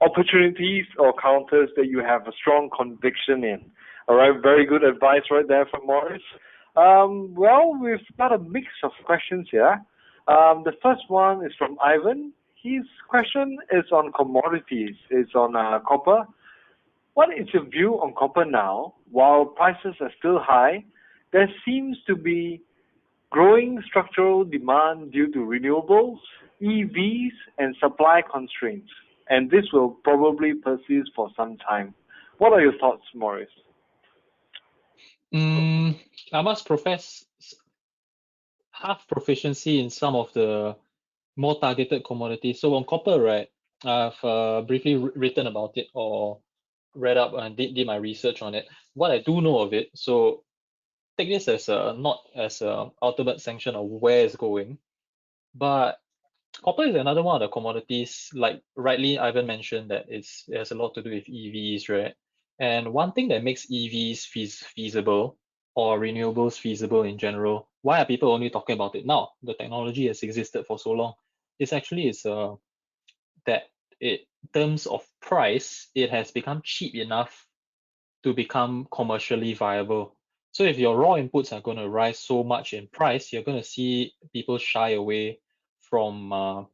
opportunities or counters that you have a strong conviction in. All right, very good advice right there from Mooris. Well, we've got a mix of questions here. The first one is from Ivan. His question is on commodities. It's on copper. What is your view on copper now? While prices are still high, there seems to be growing structural demand due to renewables, EVs, and supply constraints, and this will probably persist for some time. What are your thoughts, Mooris? I must profess half proficiency in some of the more targeted commodities. So on copper, right, I've briefly written about it or read up and did my research on it. What I do know of it, so take this as not as a ultimate sanction of where it's going, but copper is another one of the commodities, like rightly Ivan mentioned, that it has a lot to do with EVs, right? And one thing that makes EVs feasible or renewables feasible in general, why are people only talking about it now? The technology has existed for so long. It's actually that in terms of price, it has become cheap enough to become commercially viable. So if your raw inputs are going to rise so much in price, you're going to see people shy away from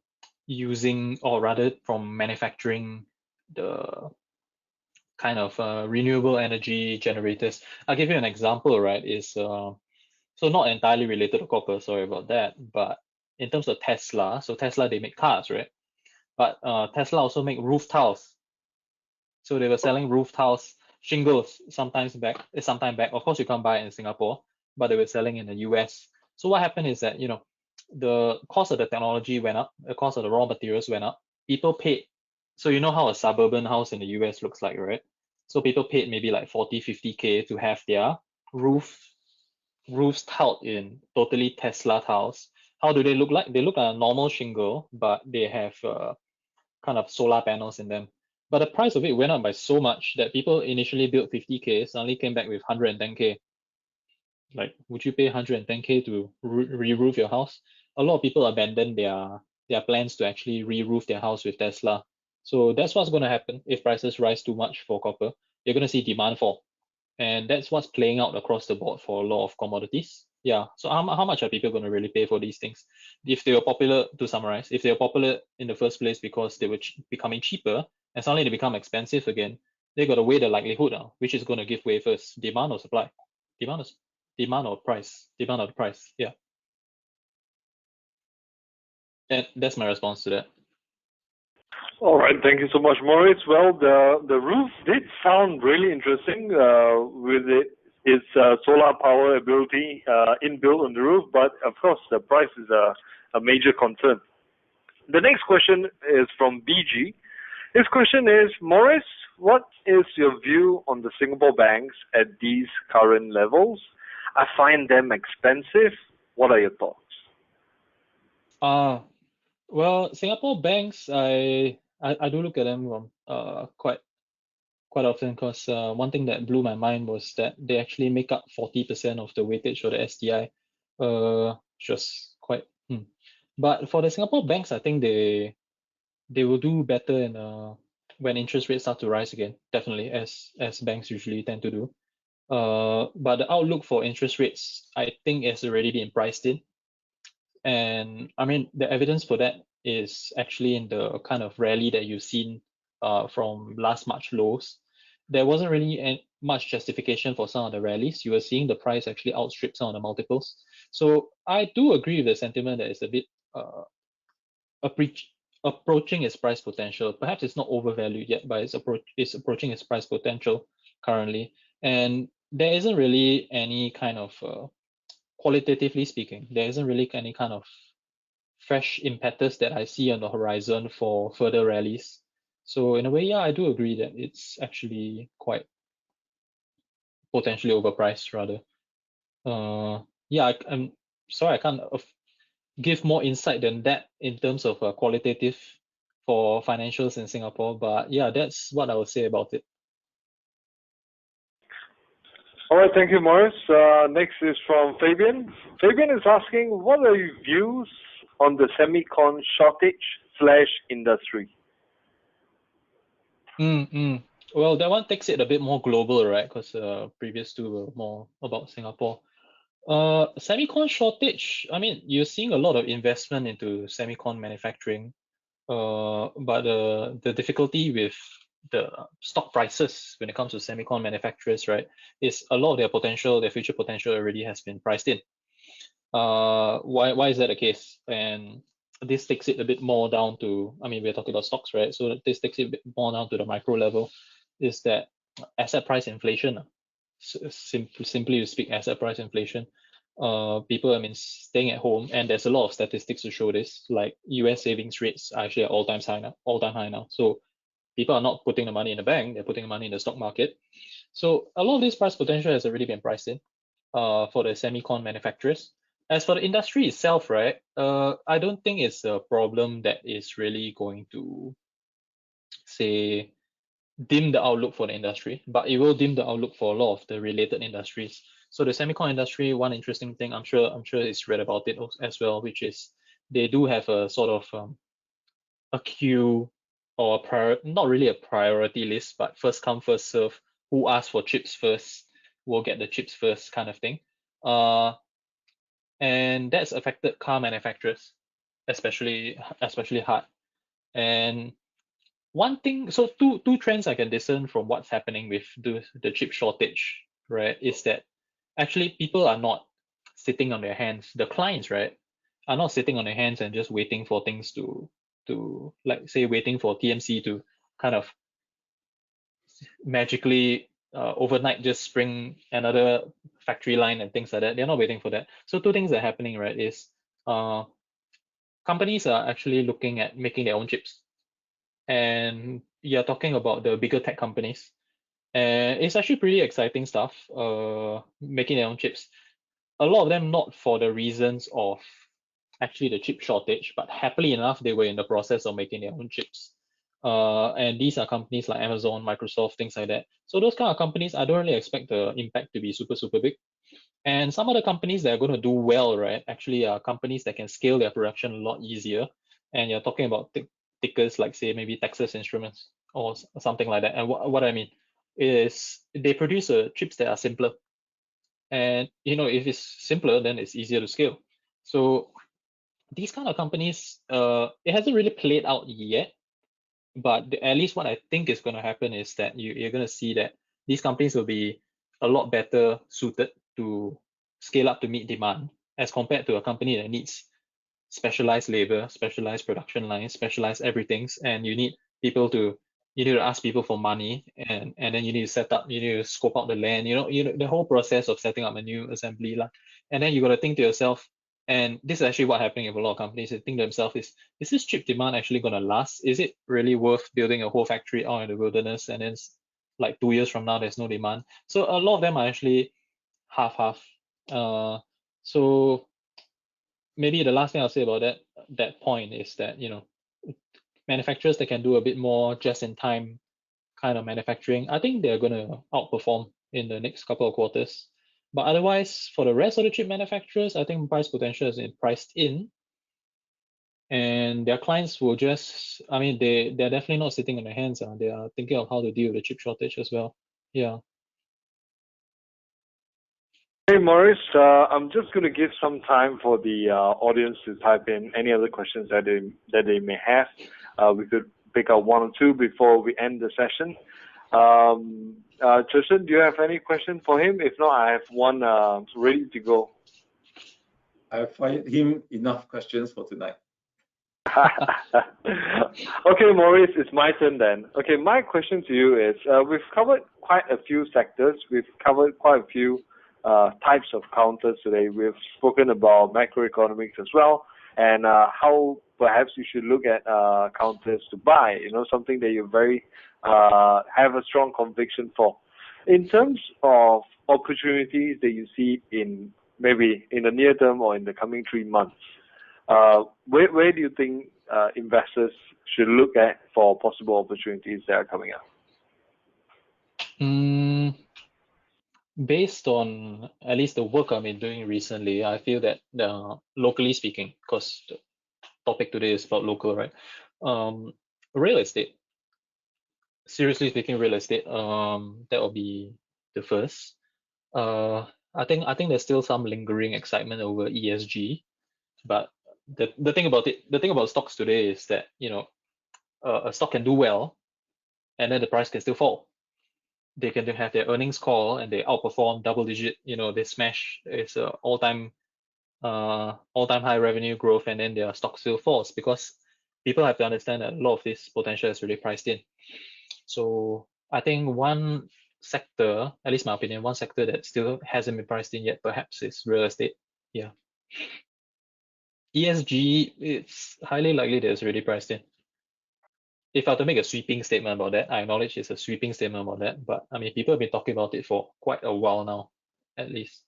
using, or rather from manufacturing the kind of renewable energy generators. I'll give you an example, right? So not entirely related to copper, sorry about that, but in terms of Tesla, so Tesla, they make cars, right? But Tesla also make roof tiles. So they were selling roof tiles, shingles sometime back. Of course, you can't buy it in Singapore, but they were selling in the US. So what happened is that, the cost of the technology went up, the cost of the raw materials went up. People paid. So you know how a suburban house in the US looks like, right? So people paid maybe like 40, 50K to have their roofs tiled in totally Tesla tiles. How do they look like? They look like a normal shingle, but they have kind of solar panels in them. But the price of it went up by so much that people initially built 50K, suddenly came back with 110K. Like, would you pay 110K to re-roof your house? A lot of people abandon their plans to actually re-roof their house with Tesla. So that's what's going to happen if prices rise too much for copper. You're going to see demand fall. And that's what's playing out across the board for a lot of commodities. Yeah. So how much are people going to really pay for these things? If they were popular, to summarize, if they were popular in the first place because they were becoming cheaper and suddenly they become expensive again, they got to weigh the likelihood now, which is going to give way first, demand or supply? Demand or price? Demand or the price? Yeah. And that's my response to that. All right, thank you so much, Mooris. Well, the roof did sound really interesting with its solar power ability inbuilt on the roof, but of course the price is a major concern. The next question is from BG. His question is, Mooris, what is your view on the Singapore banks at these current levels? I find them expensive. What are your thoughts? Well, Singapore banks, I do look at them quite often, because one thing that blew my mind was that they actually make up 40% of the weightage for the STI, which was quite. But for the Singapore banks, I think they will do better in when interest rates start to rise again, definitely, as banks usually tend to do. But the outlook for interest rates, I think, has already been priced in. And I mean, the evidence for that is actually in the kind of rally that you've seen from last March lows. There wasn't really much justification for some of the rallies. You were seeing the price actually outstrip some of the multiples. So I do agree with the sentiment that it's a bit approaching its price potential. Perhaps it's not overvalued yet, but it's approaching its price potential currently. And there isn't really any kind of qualitatively speaking, there isn't really any kind of fresh impetus that I see on the horizon for further rallies. So in a way, yeah, I do agree that it's actually quite potentially overpriced, rather. Yeah, I'm sorry, I can't give more insight than that in terms of qualitative for financials in Singapore, but yeah, that's what I would say about it. All right, thank you, Mooris. Next is from Fabian. Fabian is asking, what are your views on the semicon shortage/industry? Well, that one takes it a bit more global, right? Because previous two were more about Singapore. Semicon shortage, I mean, you're seeing a lot of investment into semicon manufacturing, but the difficulty with the stock prices when it comes to semicon manufacturers, right, is a lot of their potential, their future potential already has been priced in. Why is that the case? And this takes it a bit more down to, I mean, we're talking about stocks, right? So this takes it a bit more down to the micro level, is that asset price inflation. Simply to speak, asset price inflation. People, I mean, staying at home, and there's a lot of statistics to show this, like US savings rates are actually at all-time high now. So people are not putting the money in the bank, they're putting the money in the stock market. So a lot of this price potential has already been priced in for the semicon manufacturers. As for the industry itself, right, I don't think it's a problem that is really going to, say, dim the outlook for the industry, but it will dim the outlook for a lot of the related industries. So the semicon industry, one interesting thing, I'm sure it's read about it as well, which is they do have a sort of a queue or not really a priority list, but first come first serve. Who asks for chips first will get the chips first kind of thing. And that's affected car manufacturers, especially hard. And one thing, so two trends I can discern from what's happening with the chip shortage, right, is that actually people are not sitting on their hands. The clients, right, are not sitting on their hands and just waiting for things to like, say, waiting for TMC to kind of magically overnight just spring another factory line and things like that. They're not waiting for that. So two things that are happening, right, is companies are actually looking at making their own chips. And you're talking about the bigger tech companies. And it's actually pretty exciting stuff, making their own chips. A lot of them not for the reasons of actually the chip shortage, but happily enough, they were in the process of making their own chips. And these are companies like Amazon, Microsoft, things like that. So those kind of companies, I don't really expect the impact to be super, super big. And some of the companies that are going to do well, right, actually are companies that can scale their production a lot easier. And you're talking about tickers like, say, maybe Texas Instruments or something like that. And what I mean is they produce chips that are simpler. And, you know, if it's simpler, then it's easier to scale. So these kind of companies, it hasn't really played out yet, but at least what I think is going to happen is that you're going to see that these companies will be a lot better suited to scale up to meet demand as compared to a company that needs specialized labor, specialized production lines, specialized everything, and you need to ask people for money, and then you need to set up, you need to scope out the land, you know the whole process of setting up a new assembly line, and then you got to think to yourself, and this is actually what happening with a lot of companies. They think to themselves, is this chip demand actually going to last? Is it really worth building a whole factory out in the wilderness, and then like 2 years from now there's no demand? So a lot of them are actually half. So maybe the last thing I'll say about that point is that, you know, manufacturers that can do a bit more just-in-time kind of manufacturing, I think they're going to outperform in the next couple of quarters. But otherwise, for the rest of the chip manufacturers, I think price potential is priced in, and their clients will just, I mean, they're definitely not sitting on their hands. They are thinking of how to deal with the chip shortage as well. Yeah. Hey, Mooris, I'm just going to give some time for the audience to type in any other questions that they may have. We could pick out one or two before we end the session. Tristan, do you have any question for him? If not, I have one ready to go. I've fired him enough questions for tonight. Okay, Mooris, it's my turn then. Okay, my question to you is, we've covered quite a few sectors. We've covered quite a few types of counters today. We've spoken about macroeconomics as well, and how perhaps you should look at counters to buy, you know, something that you very have a strong conviction for. In terms of opportunities that you see in maybe in the near term or in the coming 3 months, where do you think investors should look at for possible opportunities that are coming up? based on at least the work I've been doing recently, I feel that locally speaking, because the topic today is about local, right? Real estate, seriously speaking, real estate, that will be the first. I think there's still some lingering excitement over ESG, but the thing about stocks today is that, a stock can do well and then the price can still fall. They can have their earnings call and they outperform double digit, they smash its all-time high revenue growth, and then their stock still falls because people have to understand that a lot of this potential is really priced in. So I think one sector, at least my opinion, one sector that still hasn't been priced in yet perhaps is real estate. Yeah. ESG, it's highly likely that it's already priced in. If I were to make a sweeping statement about that, I acknowledge it's a sweeping statement about that, but I mean, people have been talking about it for quite a while now, at least.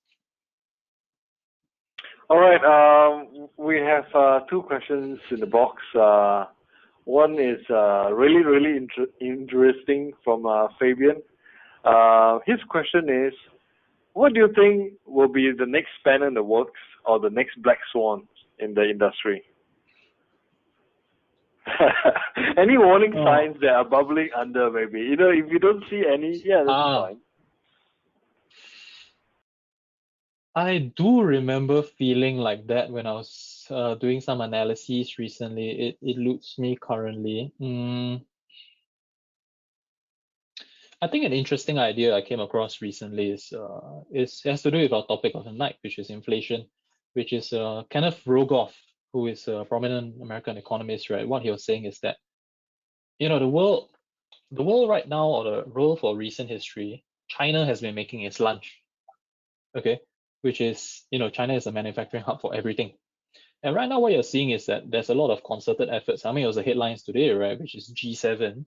All right. We have two questions in the box. One is really interesting from Fabian. His question is, what do you think will be the next spanner in the works or the next black swan in the industry? Any warning signs that are bubbling under, maybe? If you don't see any, yeah, that's fine. I do remember feeling like that when I was doing some analyses recently. It eludes me currently. I think an interesting idea I came across recently is has to do with our topic of the night, which is inflation, which is Kenneth Rogoff, who is a prominent American economist, right? What he was saying is that, the world right now, or the world for recent history, China has been making its lunch, okay? Which is, China is a manufacturing hub for everything. And right now what you're seeing is that there's a lot of concerted efforts. I mean, it was the headlines today, right? Which is G7.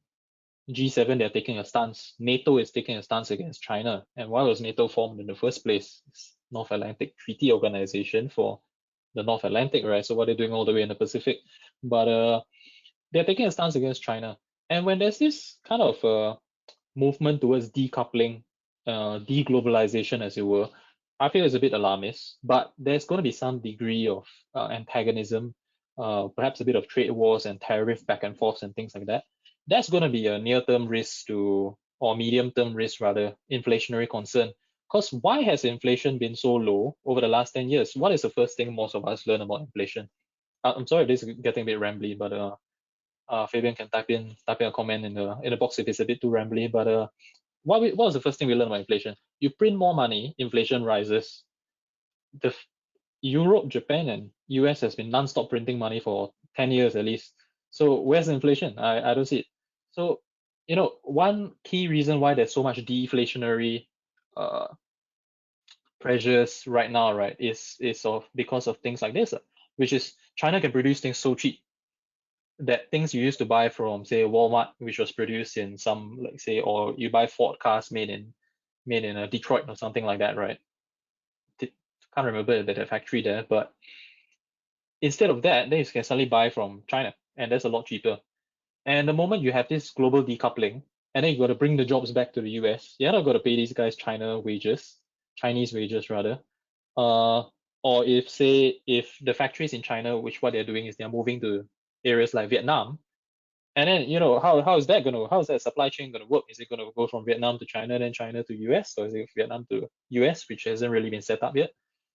G7, they're taking a stance. NATO is taking a stance against China. And why was NATO formed in the first place? It's North Atlantic Treaty Organization for the North Atlantic, right? So what they're doing all the way in the Pacific. But they're taking a stance against China. And when there's this kind of movement towards decoupling, deglobalization, as it were, I feel it's a bit alarmist, but there's going to be some degree of antagonism, perhaps a bit of trade wars and tariff back and forth and things like that. That's going to be a near-term risk or medium-term risk rather, inflationary concern. Because why has inflation been so low over the last 10 years? What is the first thing most of us learn about inflation? I'm sorry if this is getting a bit rambly, but Fabian can type in a comment in the box if it's a bit too rambly. But what was the first thing we learned about inflation? You print more money, inflation rises. Europe, Japan, and US has been non-stop printing money for 10 years at least. So where's the inflation? I don't see it. So, one key reason why there's so much deflationary pressures right now, right, is because of things like this, which is China can produce things so cheap that things you used to buy from, say, Walmart, which was produced in some, like, say, or you buy Ford cars made in Detroit or something like that, right? Can't remember the factory there, but instead of that, then you can suddenly buy from China, and that's a lot cheaper. And the moment you have this global decoupling, and then you got to bring the jobs back to the US, you're not going to pay these guys Chinese wages rather. Or if the factories in China, which what they're doing is they're moving to areas like Vietnam, and then how is that supply chain gonna work? Is it gonna go from Vietnam to China, then China to US, or is it Vietnam to US, which hasn't really been set up yet?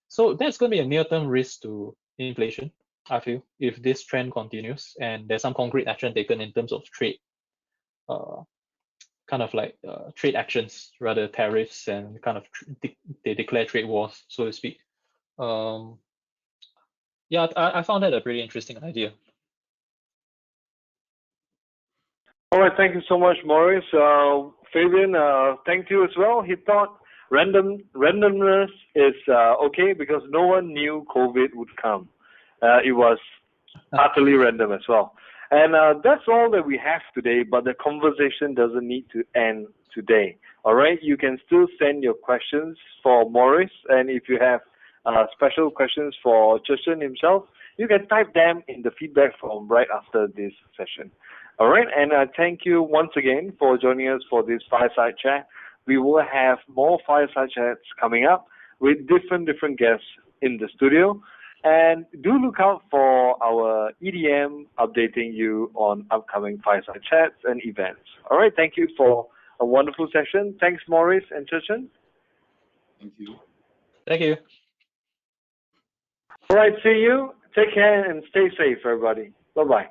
So that's gonna be a near-term risk to inflation, I feel, if this trend continues and there's some concrete action taken in terms of trade, trade actions, rather tariffs, and they declare trade wars, so to speak. Yeah, I found that a pretty interesting idea. All right, thank you so much, Mooris. Fabian, thank you as well. He thought randomness is okay because no one knew COVID would come. It was utterly random as well. And that's all that we have today, but the conversation doesn't need to end today. All right, you can still send your questions for Mooris, and if you have special questions for Che Chern himself, you can type them in the feedback form right after this session. All right, and thank you once again for joining us for this fireside chat we will have more Fireside Chats coming up with different guests in the studio. And do look out for our EDM updating you on upcoming Fireside Chats and events. All right, thank you for a wonderful session. Thanks, Mooris and Che Chern. Thank you. Thank you. All right, see you. Take care and stay safe, everybody. Bye-bye.